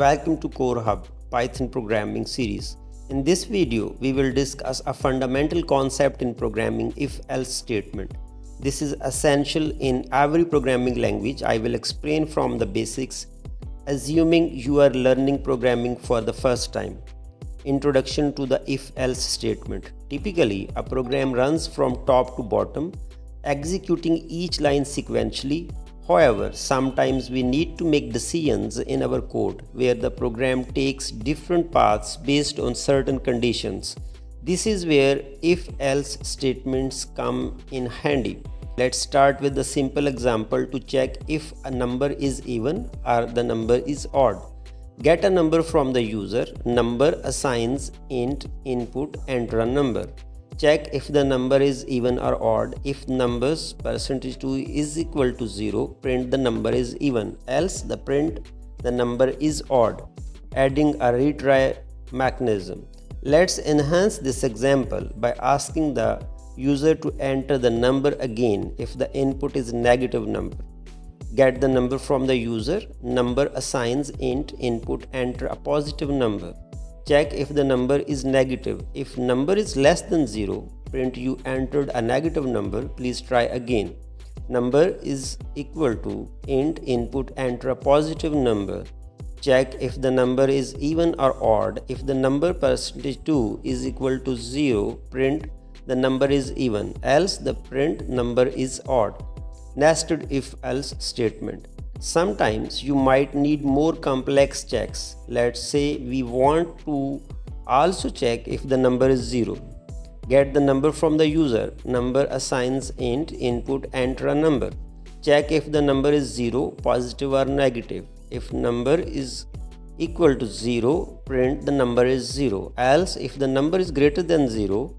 Welcome to KOREHUB Python programming series. In this video, we will discuss a fundamental concept in programming if-else statement. This is essential in every programming language. I will explain from the basics, assuming you are learning programming for the first time. Introduction to the if-else statement. Typically, a program runs from top to bottom, executing each line sequentially. However, sometimes we need to make decisions in our code where the program takes different paths based on certain conditions. This is where if-else statements come in handy. Let's start with a simple example to check if a number is even or the number is odd. Get a number from the user, number assigns int input, enter a number. Check if the number is even or odd. If numbers %2 is equal to 0, print the number is even, else the print the number is odd, adding a retry mechanism. Let's enhance this example by asking the user to enter the number again if the input is negative number. Get the number from the user, number assigns int input, enter a positive number. Check if the number is negative. If number is less than 0, print you entered a negative number, please try again. Number is equal to int input, enter a positive number. Check if the number is even or odd. If the number %2 is equal to 0, print the number is even, else the print number is odd. Nested if-else statement. Sometimes you might need more complex checks. Let's say we want to also check if the number is 0. Get the number from the user, number assigns int input, enter a number. Check if the number is 0, positive or negative. If number is equal to 0, print the number is 0, else if the number is greater than 0,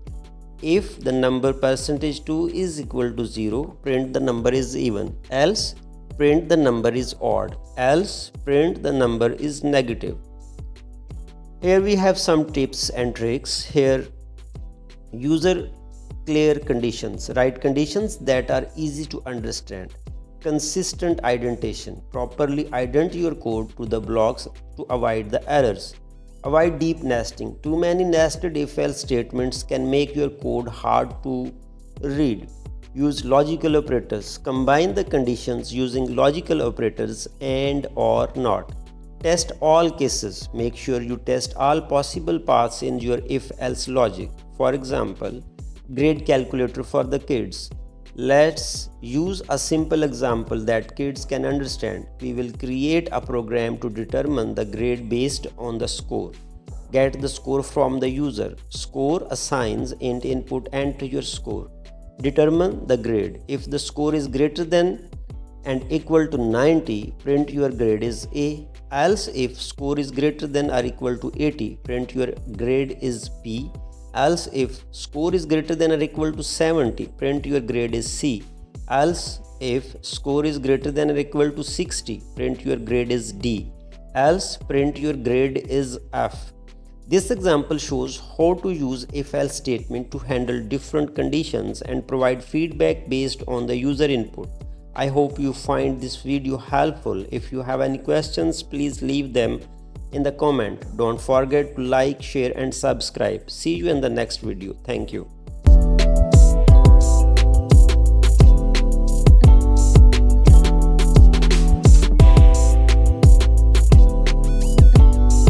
if the number %2 is equal to 0, print the number is even, else print the number is odd, else print the number is negative. Here we have some tips and tricks. Here, user clear conditions. Write conditions that are easy to understand. Consistent indentation. Properly indent your code to the blocks to avoid the errors. Avoid deep nesting. Too many nested if-else statements can make your code hard to read. Use logical operators. Combine the conditions using logical operators and or not. Test all cases. Make sure you test all possible paths in your if-else logic. For example, grade calculator for the kids. Let's use a simple example that kids can understand. We will create a program to determine the grade based on the score. Get the score from the user. Score assigns int input, enter your score. Determine the grade. If the score is greater than and equal to 90, print your grade is A. Else if score is greater than or equal to 80, print your grade is B. Else if score is greater than or equal to 70, print your grade is C. Else if score is greater than or equal to 60, print your grade is D. Else print your grade is F. This example shows how to use if-else statement to handle different conditions and provide feedback based on the user input. I hope you find this video helpful. If you have any questions, please leave them in the comment. Don't forget to like, share and subscribe. See you in the next video. Thank you.